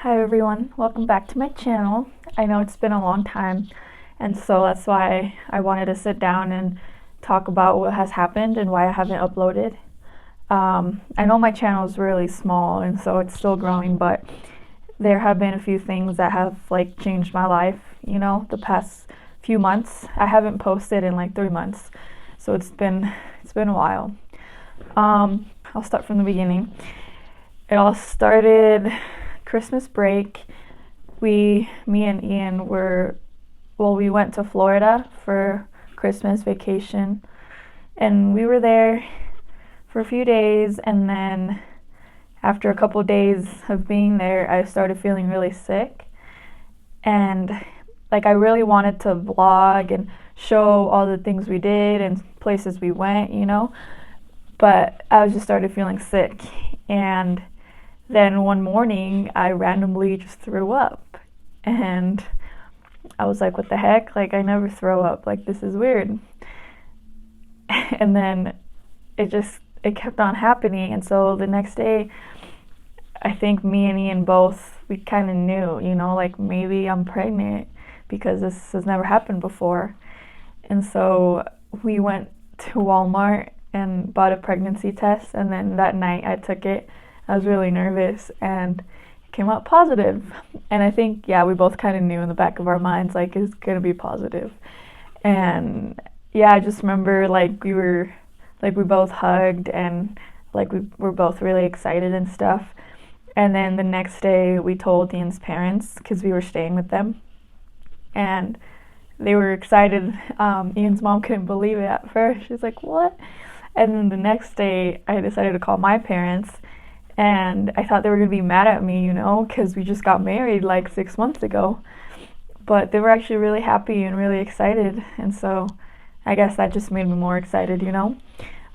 Hi everyone, welcome back to my channel. I know it's been a long time, and so that's why I wanted to sit down and talk about what has happened and why I haven't uploaded. I know my channel is really small and so it's still growing, but there have been a few things that have changed my life, the past few months. I haven't posted in 3 months, so it's been a while. I'll start from the beginning. It all started Christmas break. Me and Ian we went to Florida for Christmas vacation, and we were there for a few days, and then after a couple days of being there, I started feeling really sick, and I really wanted to vlog and show all the things we did and places we went, but I just started feeling sick, and then one morning I randomly just threw up, and I was like, what the heck? I never throw up. This is weird. And then it kept on happening, and so the next day, I think me and Ian we kind of knew, maybe I'm pregnant because this has never happened before. And so we went to Walmart and bought a pregnancy test, and then that night I took it. I was really nervous, and it came out positive. And I think, we both kind of knew in the back of our minds, it's going to be positive. And I just remember, we both hugged, and we were both really excited and stuff. And then the next day we told Ian's parents, because we were staying with them, and they were excited. Ian's mom couldn't believe it at first. She's like, what? And then the next day I decided to call my parents, and I thought they were going to be mad at me, because we just got married 6 months ago. But they were actually really happy and really excited, and so I guess that just made me more excited,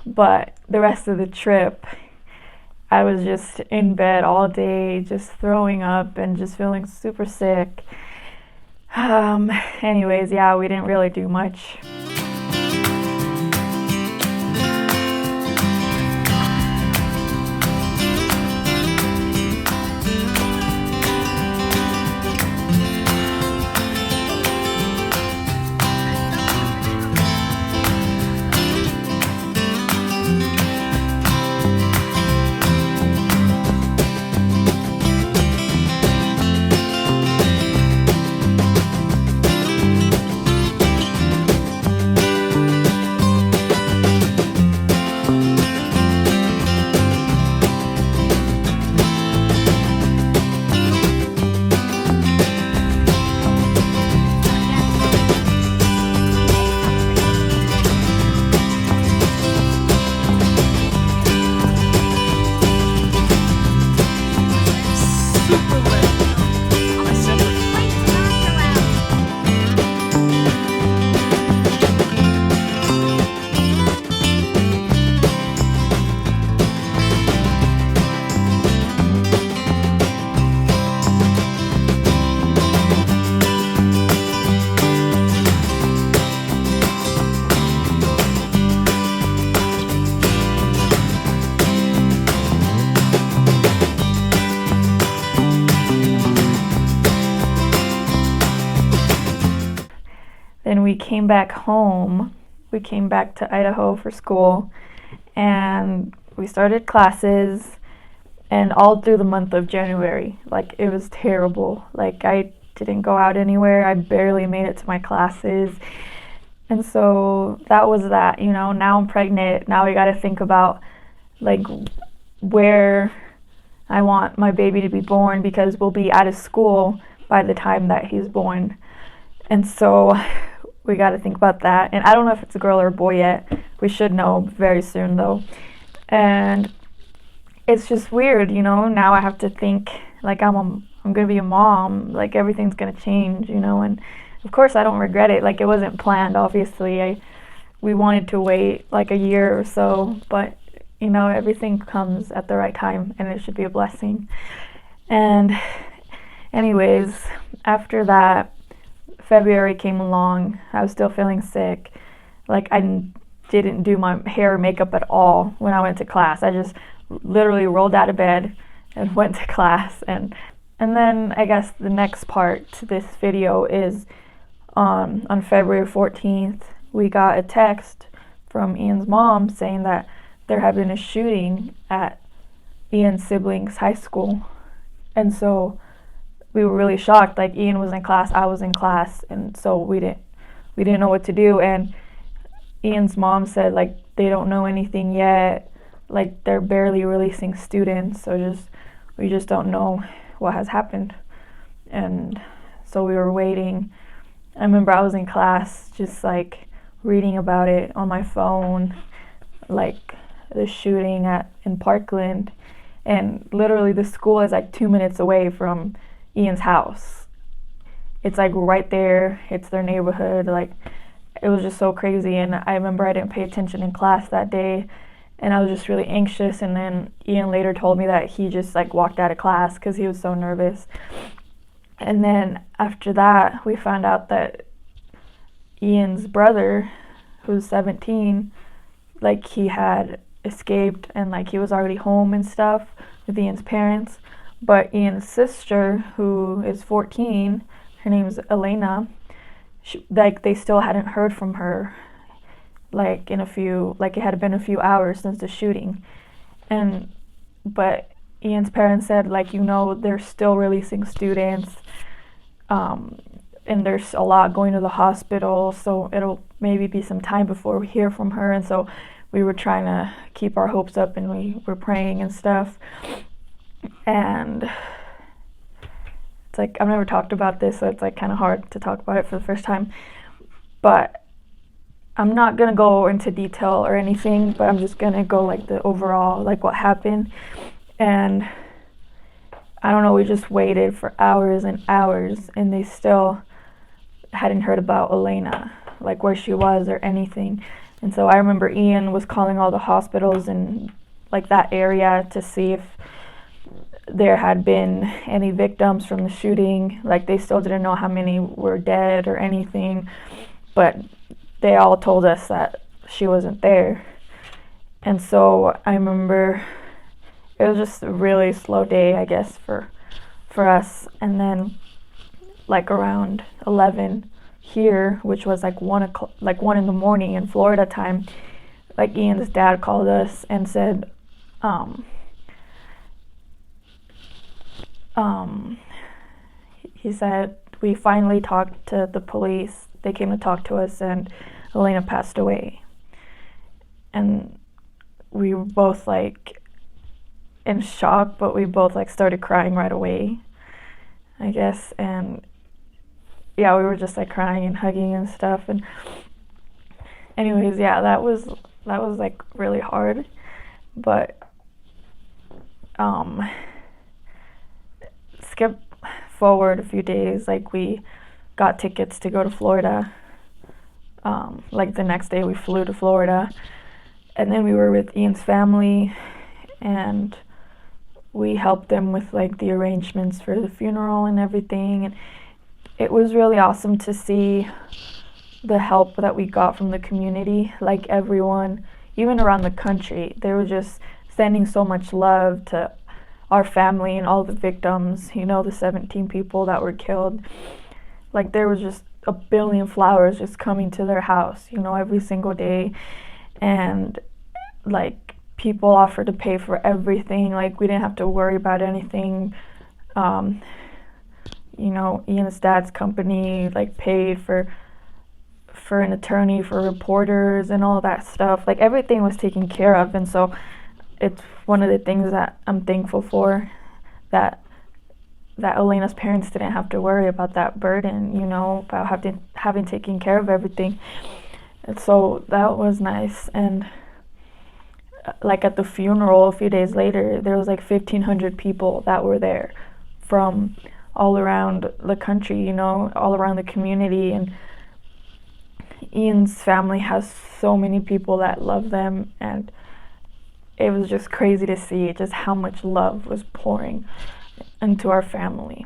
But the rest of the trip, I was just in bed all day, just throwing up and just feeling super sick. Anyways, we didn't really do much. Then we came back home. We came back to Idaho for school, and we started classes, and all through the month of January, it was terrible. I didn't go out anywhere. I barely made it to my classes. And so that was that, Now I'm pregnant. Now we got to think about where I want my baby to be born, because we'll be out of school by the time that he's born. And so we got to think about that. And I don't know if it's a girl or a boy yet. We should know very soon, though. And it's just weird, Now I have to think I'm going to be a mom. Everything's going to change, And of course I don't regret it. It wasn't planned, obviously. We wanted to wait a year or so, but everything comes at the right time, and it should be a blessing. And anyways, after that, February came along. I was still feeling sick. I didn't do my hair or makeup at all when I went to class. I just literally rolled out of bed and went to class, and And then I guess the next part to this video is on February 14th, we got a text from Ian's mom saying that there had been a shooting at Ian's siblings' high school. And so we were really shocked. Like, Ian was in class, I was in class, and so we didn't know what to do. And Ian's mom said, like, they don't know anything yet. Like, they're barely releasing students, so we just don't know what has happened. And so we were waiting. I remember I was in class just like reading about it on my phone, like the shooting in Parkland, and literally the school is like 2 minutes away from Ian's house. It's like right there, it's their neighborhood. Like, it was just so crazy. And I remember I didn't pay attention in class that day, and I was just really anxious. And then Ian later told me that he just like walked out of class because he was so nervous. And then after that, we found out that Ian's brother, who's 17, like, he had escaped and like he was already home and stuff with Ian's parents. But Ian's sister, who is 14, her name's Alaina, like, they still hadn't heard from her, like, it had been a few hours since the shooting. But Ian's parents said, like, they're still releasing students, and there's a lot going to the hospital, so it'll maybe be some time before we hear from her. And so we were trying to keep our hopes up, and we were praying and stuff. And it's like, I've never talked about this, so it's like kind of hard to talk about it for the first time. But I'm not gonna go into detail or anything, but I'm just gonna go like the overall, like what happened. And I don't know, we just waited for hours and hours, and they still hadn't heard about Alaina, like where she was or anything. And so I remember Ian was calling all the hospitals in like that area to see if there had been any victims from the shooting. Like, they still didn't know how many were dead or anything, but they all told us that she wasn't there. And so I remember it was just a really slow day, I guess, for us. And then like around 11 here, which was like 1 in the morning in Florida time, like, Ian's dad called us and said, he said, we finally talked to the police. They came to talk to us, and Alaina passed away. And we were both like in shock, but we both like started crying right away, I guess. And yeah, we were just like crying and hugging and stuff. And anyways, yeah, that was like really hard. But skip forward a few days, like, we got tickets to go to Florida. Like, the next day we flew to Florida, and then we were with Ian's family, and we helped them with like the arrangements for the funeral and everything. And it was really awesome to see the help that we got from the community. Like, everyone, even around the country, they were just sending so much love to our family and all the victims, the 17 people that were killed. Like, there was just a billion flowers just coming to their house, every single day. And like, people offered to pay for everything. Like, we didn't have to worry about anything. Ian's dad's company like paid for an attorney, for reporters and all that stuff. Like, everything was taken care of. And so it's one of the things that I'm thankful for, that Alaina's parents didn't have to worry about that burden, about having taken care of everything. And so that was nice. And like, at the funeral a few days later, there was like 1,500 people that were there from all around the country, all around the community. And Ian's family has so many people that love them, and it was just crazy to see just how much love was pouring into our family.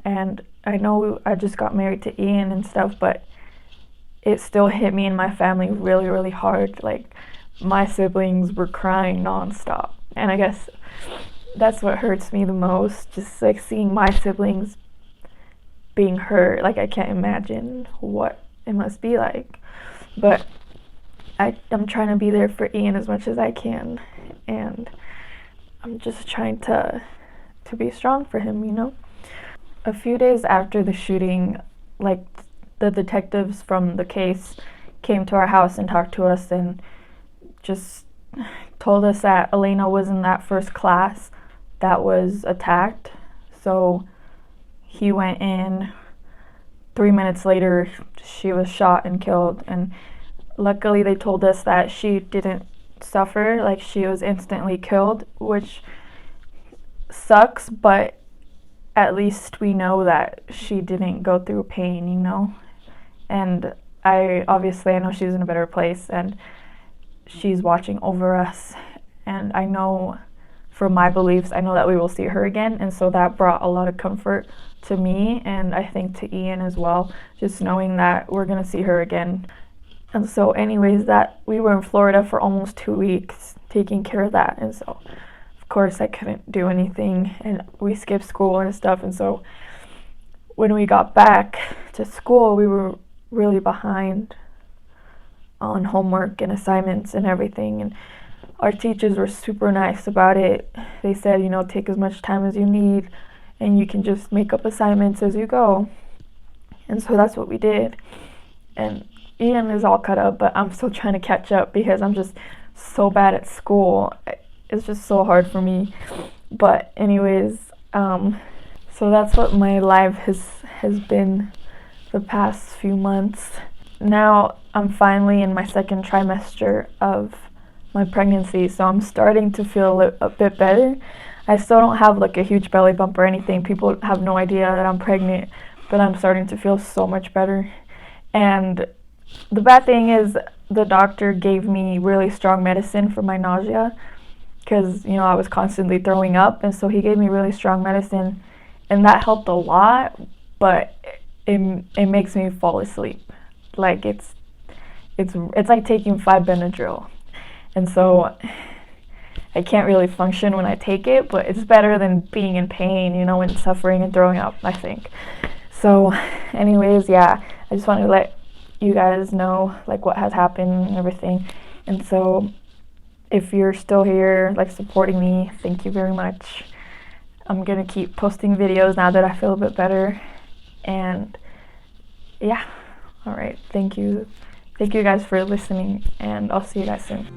And I know I just got married to Ian and stuff, but it still hit me and my family really, really hard. Like, my siblings were crying nonstop. And I guess that's what hurts me the most, just like seeing my siblings being hurt. Like I can't imagine what it must be like. But I'm trying to be there for Ian as much as I can, and I'm just trying to be strong for him, you know? A few days after the shooting, like the detectives from the case came to our house and talked to us and just told us that Alaina was in that first class that was attacked. So he went in. 3 minutes later, she was shot and killed. And luckily, they told us that she didn't suffer, like she was instantly killed, which sucks, but at least we know that she didn't go through pain, you know? And I know she's in a better place and she's watching over us. And I know from my beliefs, I know that we will see her again. And so that brought a lot of comfort to me, and I think to Ian as well, just knowing that we're going to see her again. And so anyways, that we were in Florida for almost 2 weeks taking care of that. And so of course I couldn't do anything, and we skipped school and stuff. And so when we got back to school, we were really behind on homework and assignments and everything. And our teachers were super nice about it. They said, you know, take as much time as you need and you can just make up assignments as you go. And so that's what we did. And Ian is all caught up, but I'm still trying to catch up because I'm just so bad at school. It's just so hard for me. But anyways, so that's what my life has been the past few months. Now I'm finally in my second trimester of my pregnancy, so I'm starting to feel a bit better. I still don't have like a huge belly bump or anything. People have no idea that I'm pregnant, but I'm starting to feel so much better. And the bad thing is the doctor gave me really strong medicine for my nausea because, you know, I was constantly throwing up, and so he gave me really strong medicine, and that helped a lot, but it makes me fall asleep. Like it's like taking 5 Benadryl. And so I can't really function when I take it, but it's better than being in pain, you know, and suffering and throwing up, I think. So anyways, yeah, I just wanted to let you guys know like what has happened and everything. And so if you're still here, like supporting me, thank you very much. I'm gonna keep posting videos now that I feel a bit better. And yeah, all right, thank you guys for listening, and I'll see you guys soon.